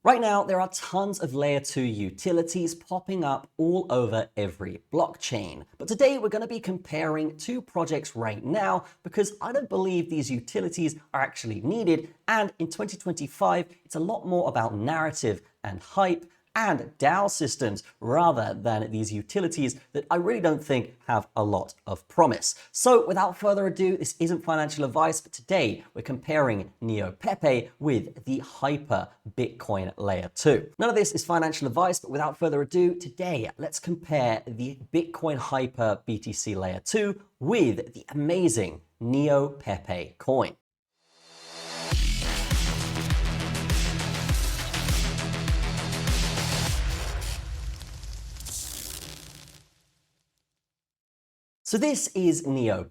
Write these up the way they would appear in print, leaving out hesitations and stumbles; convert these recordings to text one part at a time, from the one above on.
Right now, there are tons of layer 2 utilities popping up all over every blockchain. But today we're going to be comparing two projects right now because I don't believe these utilities are actually needed. And in 2025, it's a lot more about narrative and hype and DAO systems rather than these utilities that I really don't think have a lot of promise. So without further ado, this isn't financial advice, but today we're comparing Pepe with the Hyper Bitcoin Layer 2. None of this is financial advice, but without further ado, today let's compare the Bitcoin Hyper BTC Layer 2 with the amazing Pepe coin. So this is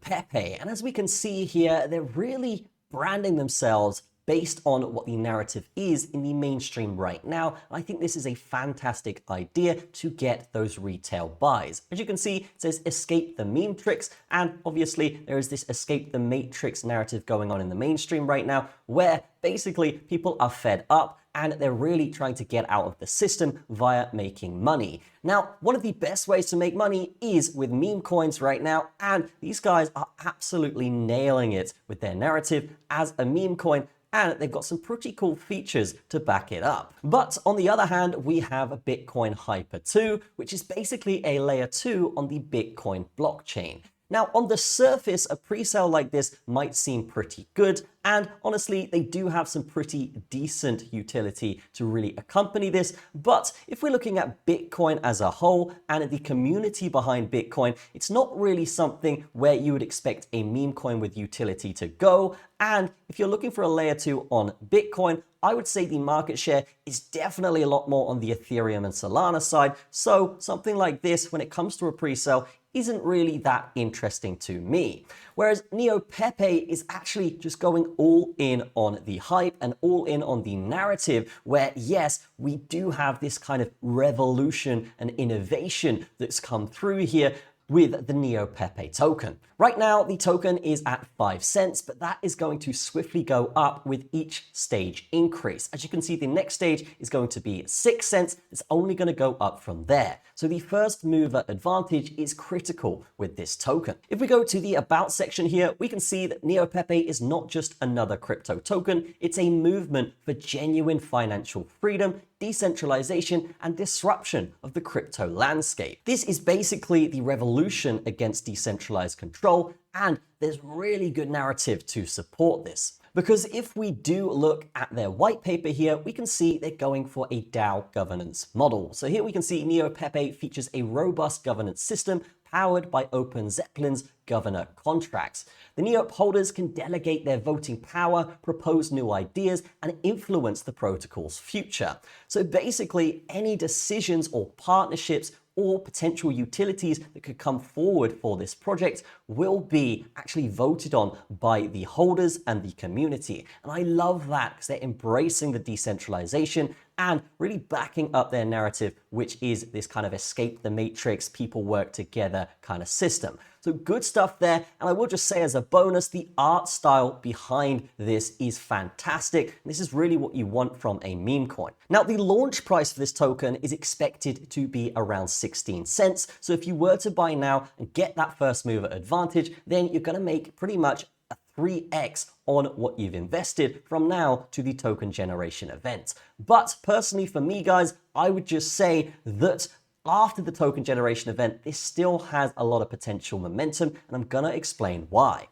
Pepe, and as we can see here, they're really branding themselves based on what the narrative is in the mainstream right now. And I think this is a fantastic idea to get those retail buys. As you can see, it says escape the meme tricks, and obviously there is this escape the matrix narrative going on in the mainstream right now, where basically people are fed up and they're really trying to get out of the system via making money. Now, one of the best ways to make money is with meme coins right now, and these guys are absolutely nailing it with their narrative as a meme coin, and they've got some pretty cool features to back it up. But on the other hand, we have a Bitcoin Hyper 2, which is basically a layer 2 on the Bitcoin blockchain. Now, on the surface, a presale like this might seem pretty good, and honestly, they do have some pretty decent utility to really accompany this. But if we're looking at Bitcoin as a whole and the community behind Bitcoin, it's not really something where you would expect a meme coin with utility to go. And if you're looking for a layer 2 on Bitcoin, I would say the market share is definitely a lot more on the Ethereum and Solana side. So something like this, when it comes to a presale, isn't really that interesting to me. Whereas Pepe is actually just going all in on the hype and all in on the narrative, where yes, we do have this kind of revolution and innovation that's come through here with the Pepe token. Right now, the token is at 5 cents, but that is going to swiftly go up with each stage increase. As you can see, the next stage is going to be 6 cents. It's only going to go up from there. So the first mover advantage is critical with this token. If we go to the about section here, we can see that Pepe is not just another crypto token. It's a movement for genuine financial freedom, decentralization, and disruption of the crypto landscape. This is basically the revolution against decentralized control, and there's really good narrative to support this. Because if we do look at their white paper here, we can see they're going for a DAO governance model. So here we can see Pepe features a robust governance system powered by OpenZeppelin's governor contracts. The NEOP holders can delegate their voting power, propose new ideas, and influence the protocol's future. So basically, any decisions or partnerships or potential utilities that could come forward for this project will be actually voted on by the holders and the community. And I love that because they're embracing the decentralization and really backing up their narrative, which is this kind of escape the matrix, people work together kind of system. So good stuff there. And I will just say as a bonus, the art style behind this is fantastic. This is really what you want from a meme coin. Now, the launch price for this token is expected to be around 16 cents. So if you were to buy now and get that first mover advantage, then you're going to make pretty much a 3x on what you've invested from now to the token generation event. But personally for me, guys, I would just say that after the token generation event, this still has a lot of potential momentum, and I'm gonna explain why.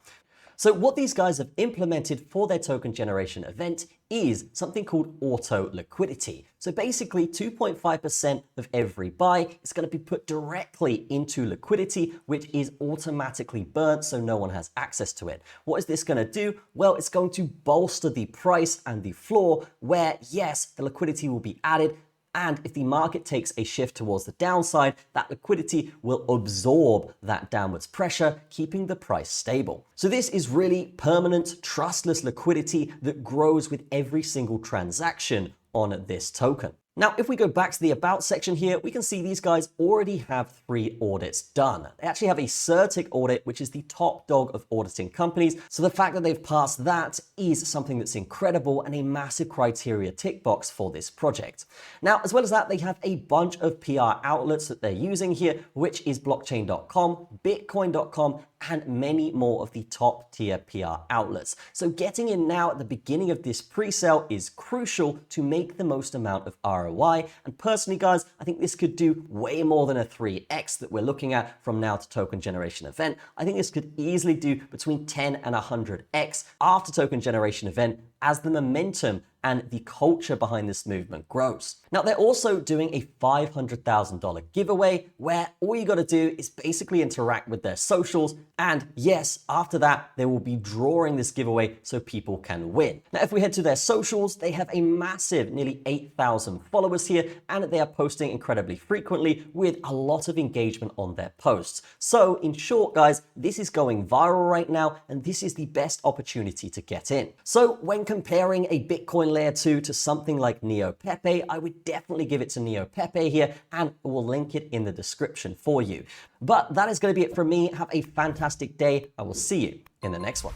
So what these guys have implemented for their token generation event is something called auto liquidity. So basically 2.5% of every buy is going to be put directly into liquidity, which is automatically burnt so no one has access to it. What is this going to do? Well, it's going to bolster the price and the floor where, yes, the liquidity will be added. And if the market takes a shift towards the downside, that liquidity will absorb that downwards pressure, keeping the price stable. So this is really permanent, trustless liquidity that grows with every single transaction on this token. Now, if we go back to the About section here, we can see these guys already have 3 audits done. They actually have a Certic audit, which is the top dog of auditing companies. So the fact that they've passed that is something that's incredible and a massive criteria tick box for this project. Now, as well as that, they have a bunch of PR outlets that they're using here, which is blockchain.com, bitcoin.com, and many more of the top tier PR outlets. So getting in now at the beginning of this pre-sale is crucial to make the most amount of ROI. And personally, guys, I think this could do way more than a 3x that we're looking at from now to token generation event. I think this could easily do between 10 and 100x after token generation event as the momentum and the culture behind this movement grows. Now, they're also doing a $500,000 giveaway where all you got to do is basically interact with their socials. And yes, after that, they will be drawing this giveaway so people can win. Now, if we head to their socials, they have a massive nearly 8,000 followers here, and they are posting incredibly frequently with a lot of engagement on their posts. So in short, guys, this is going viral right now, and this is the best opportunity to get in. So when comparing a Bitcoin Layer 2 to something like Pepe, I would definitely give it to Pepe here, and we'll link it in the description for you. But that is going to be it from me. Have a fantastic day. I will see you in the next one.